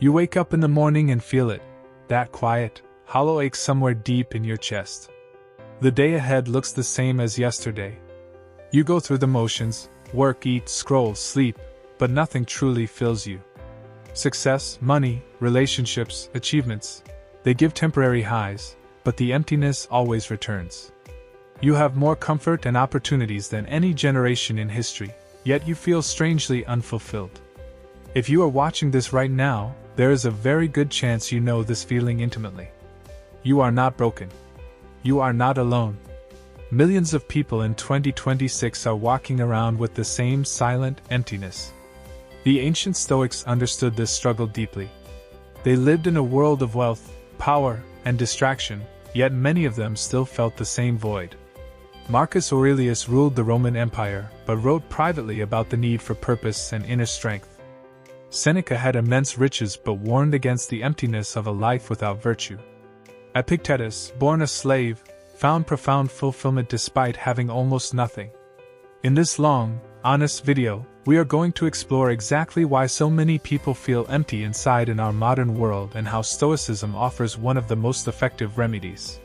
You wake up in the morning and feel it, that quiet, hollow ache somewhere deep in your chest. The day ahead looks the same as yesterday. You go through the motions, work, eat, scroll, sleep, but nothing truly fills you. Success, money, relationships, achievements, they give temporary highs, but the emptiness always returns. You have more comfort and opportunities than any generation in history, yet you feel strangely unfulfilled. If you are watching this right now, there is a very good chance you know this feeling intimately. You are not broken. You are not alone. Millions of people in 2026 are walking around with the same silent emptiness. The ancient Stoics understood this struggle deeply. They lived in a world of wealth, power, and distraction, yet many of them still felt the same void. Marcus Aurelius ruled the Roman Empire, but wrote privately about the need for purpose and inner strength. Seneca had immense riches but warned against the emptiness of a life without virtue. Epictetus, born a slave, found profound fulfillment despite having almost nothing. In this long, honest video, we are going to explore exactly why so many people feel empty inside in our modern world and how Stoicism offers one of the most effective remedies.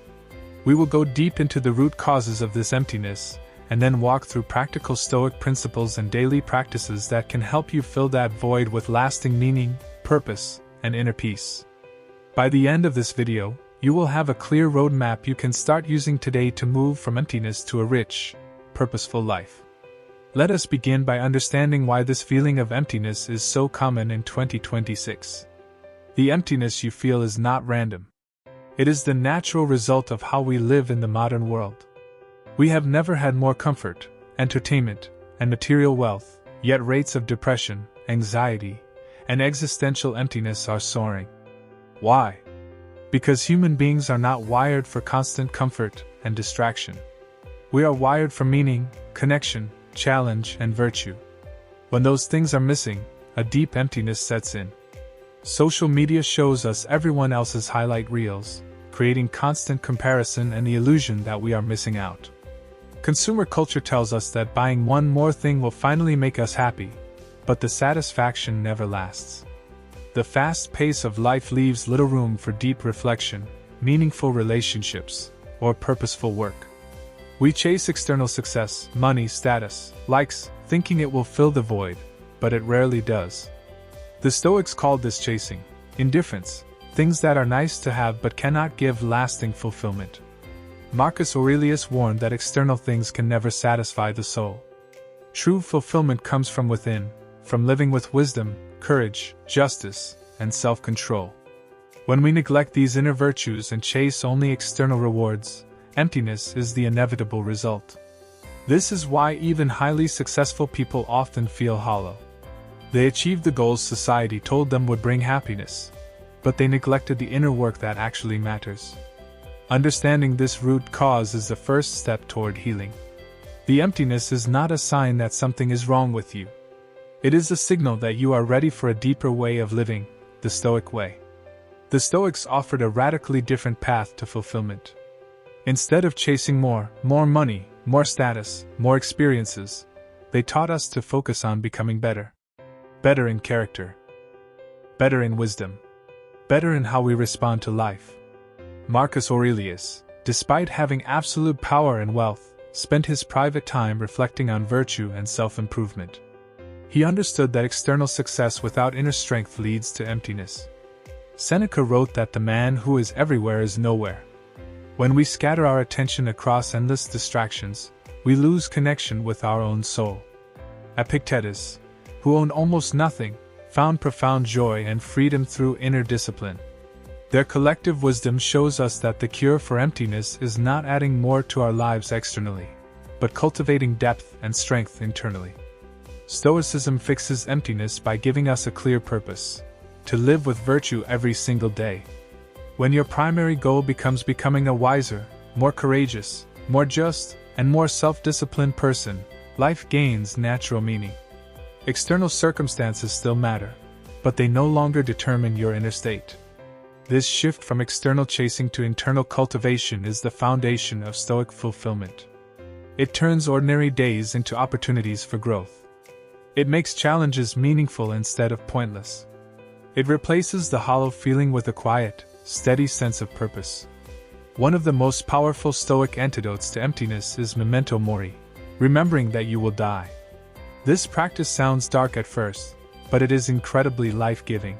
We will go deep into the root causes of this emptiness, and then walk through practical Stoic principles and daily practices that can help you fill that void with lasting meaning, purpose, and inner peace. By the end of this video, you will have a clear roadmap you can start using today to move from emptiness to a rich, purposeful life. Let us begin by understanding why this feeling of emptiness is so common in 2026. The emptiness you feel is not random. It is the natural result of how we live in the modern world. We have never had more comfort, entertainment, and material wealth, yet rates of depression, anxiety, and existential emptiness are soaring. Why? Because human beings are not wired for constant comfort and distraction. We are wired for meaning, connection, challenge, and virtue. When those things are missing, a deep emptiness sets in. Social media shows us everyone else's highlight reels, creating constant comparison and the illusion that we are missing out. Consumer culture tells us that buying one more thing will finally make us happy, but the satisfaction never lasts. The fast pace of life leaves little room for deep reflection, meaningful relationships, or purposeful work. We chase external success, money, status, likes, thinking it will fill the void, but it rarely does. The Stoics called this chasing, indifference, things that are nice to have but cannot give lasting fulfillment. Marcus Aurelius warned that external things can never satisfy the soul. True fulfillment comes from within, from living with wisdom, courage, justice, and self-control. When we neglect these inner virtues and chase only external rewards, emptiness is the inevitable result. This is why even highly successful people often feel hollow. They achieved the goals society told them would bring happiness, but they neglected the inner work that actually matters. Understanding this root cause is the first step toward healing. The emptiness is not a sign that something is wrong with you. It is a signal that you are ready for a deeper way of living, the Stoic way. The Stoics offered a radically different path to fulfillment. Instead of chasing more money, more status, more experiences, they taught us to focus on becoming better. Better in character. Better in wisdom. Better in how we respond to life. Marcus Aurelius, despite having absolute power and wealth, spent his private time reflecting on virtue and self-improvement. He understood that external success without inner strength leads to emptiness. Seneca wrote that the man who is everywhere is nowhere. When we scatter our attention across endless distractions, we lose connection with our own soul. Epictetus, who owned almost nothing, found profound joy and freedom through inner discipline. Their collective wisdom shows us that the cure for emptiness is not adding more to our lives externally, but cultivating depth and strength internally. Stoicism fixes emptiness by giving us a clear purpose: to live with virtue every single day. When your primary goal becomes becoming a wiser, more courageous, more just, and more self-disciplined person, life gains natural meaning. External circumstances still matter, but they no longer determine your inner state. This shift from external chasing to internal cultivation is the foundation of Stoic fulfillment. It turns ordinary days into opportunities for growth. It makes challenges meaningful instead of pointless. It replaces the hollow feeling with a quiet, steady sense of purpose. One of the most powerful Stoic antidotes to emptiness is Memento Mori, remembering that you will die. This practice sounds dark at first, but it is incredibly life-giving.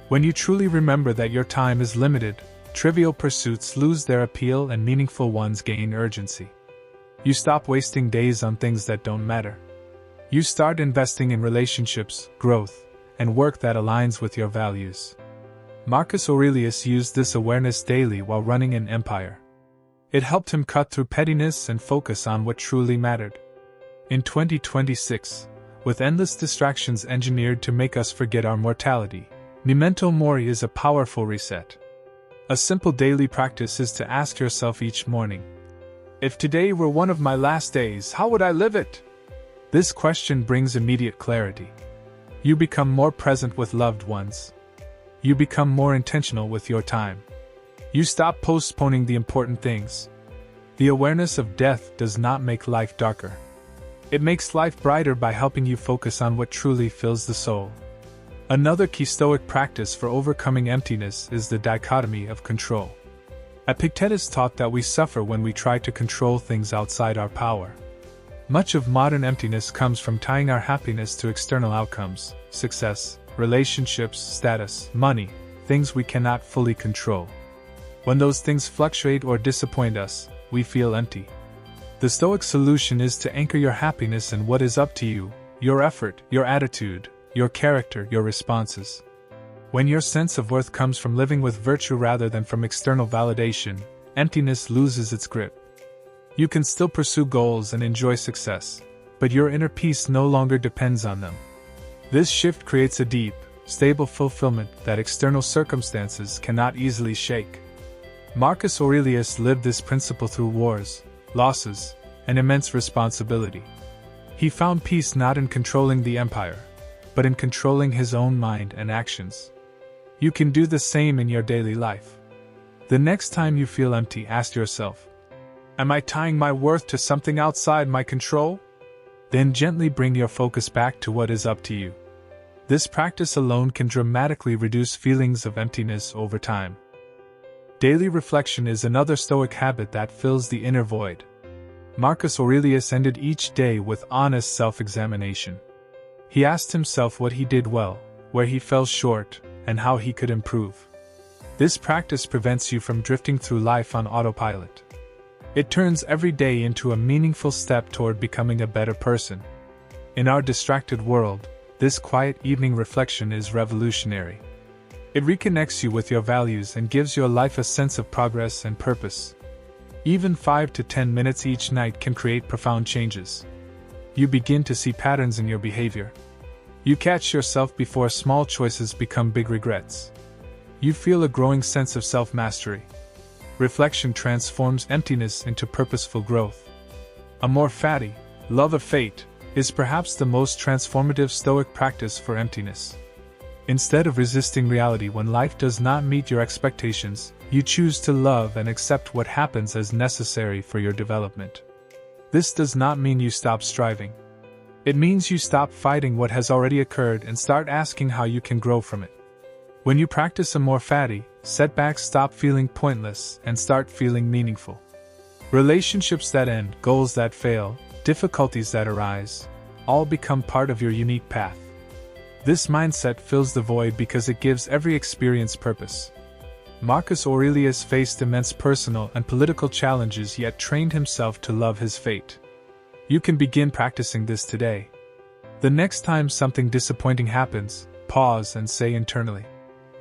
When you truly remember that your time is limited, trivial pursuits lose their appeal and meaningful ones gain urgency. You stop wasting days on things that don't matter. You start investing in relationships, growth, and work that aligns with your values. Marcus Aurelius used this awareness daily while running an empire. It helped him cut through pettiness and focus on what truly mattered. In 2026, with endless distractions engineered to make us forget our mortality, Memento Mori is a powerful reset. A simple daily practice is to ask yourself each morning, if today were one of my last days, how would I live it? This question brings immediate clarity. You become more present with loved ones. You become more intentional with your time. You stop postponing the important things. The awareness of death does not make life darker. It makes life brighter by helping you focus on what truly fills the soul. Another key Stoic practice for overcoming emptiness is the dichotomy of control. Epictetus taught that we suffer when we try to control things outside our power. Much of modern emptiness comes from tying our happiness to external outcomes, success, relationships, status, money, things we cannot fully control. When those things fluctuate or disappoint us, we feel empty. The Stoic solution is to anchor your happiness in what is up to you, your effort, your attitude, your character, your responses. When your sense of worth comes from living with virtue rather than from external validation, emptiness loses its grip. You can still pursue goals and enjoy success, but your inner peace no longer depends on them. This shift creates a deep, stable fulfillment that external circumstances cannot easily shake. Marcus Aurelius lived this principle through wars, losses, and immense responsibility. He found peace not in controlling the empire, but in controlling his own mind and actions. You can do the same in your daily life. The next time you feel empty, ask yourself, am I tying my worth to something outside my control? Then gently bring your focus back to what is up to you. This practice alone can dramatically reduce feelings of emptiness over time. Daily reflection is another Stoic habit that fills the inner void. Marcus Aurelius ended each day with honest self-examination. He asked himself what he did well, where he fell short, and how he could improve. This practice prevents you from drifting through life on autopilot. It turns every day into a meaningful step toward becoming a better person. In our distracted world, this quiet evening reflection is revolutionary. It reconnects you with your values and gives your life a sense of progress and purpose. Even 5 to 10 minutes each night can create profound changes. You begin to see patterns in your behavior. You catch yourself before small choices become big regrets. You feel a growing sense of self-mastery. Reflection transforms emptiness into purposeful growth. Amor Fati, love of fate, is perhaps the most transformative Stoic practice for emptiness. Instead of resisting reality when life does not meet your expectations, you choose to love and accept what happens as necessary for your development. This does not mean you stop striving. It means you stop fighting what has already occurred and start asking how you can grow from it. When you practice Amor Fati, setbacks stop feeling pointless and start feeling meaningful. Relationships that end, goals that fail, difficulties that arise, all become part of your unique path. This mindset fills the void because it gives every experience purpose. Marcus Aurelius faced immense personal and political challenges yet trained himself to love his fate. You can begin practicing this today. The next time something disappointing happens, pause and say internally,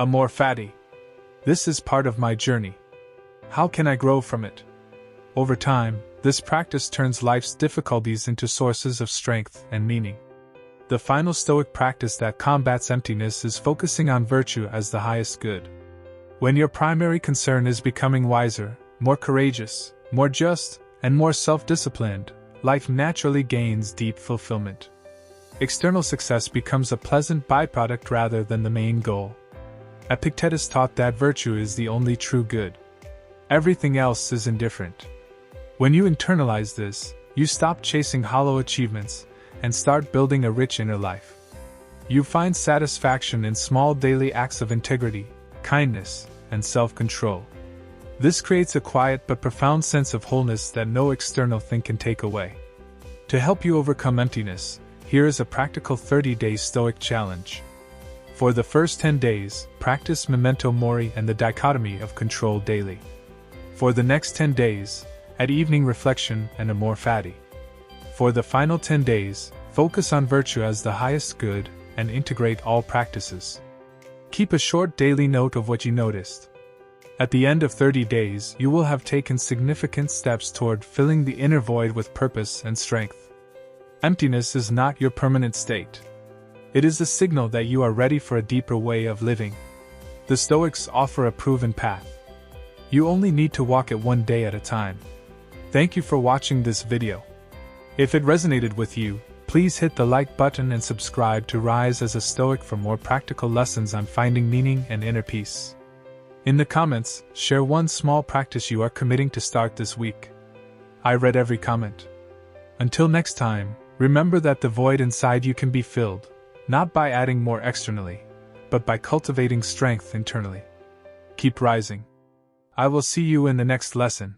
Amor Fati. This is part of my journey. How can I grow from it? Over time, this practice turns life's difficulties into sources of strength and meaning. The final Stoic practice that combats emptiness is focusing on virtue as the highest good. When your primary concern is becoming wiser, more courageous, more just, and more self-disciplined, life naturally gains deep fulfillment. External success becomes a pleasant byproduct rather than the main goal. Epictetus taught that virtue is the only true good. Everything else is indifferent. When you internalize this, you stop chasing hollow achievements and start building a rich inner life. You find satisfaction in small daily acts of integrity, kindness, and self-control. This creates a quiet but profound sense of wholeness that no external thing can take away. To help you overcome emptiness, here is a practical 30-day Stoic challenge. For the first 10 days, practice Memento Mori and the Dichotomy of Control daily. For the next 10 days, add evening reflection and Amor Fati. For the final 10 days, focus on virtue as the highest good and integrate all practices. Keep a short daily note of what you noticed. At the end of 30 days, you will have taken significant steps toward filling the inner void with purpose and strength. Emptiness is not your permanent state. It is a signal that you are ready for a deeper way of living. The Stoics offer a proven path. You only need to walk it one day at a time. Thank you for watching this video. If it resonated with you, please hit the like button and subscribe to Rise as a Stoic for more practical lessons on finding meaning and inner peace. In the comments, share one small practice you are committing to start this week. I read every comment. Until next time, remember that the void inside you can be filled, not by adding more externally, but by cultivating strength internally. Keep rising. I will see you in the next lesson.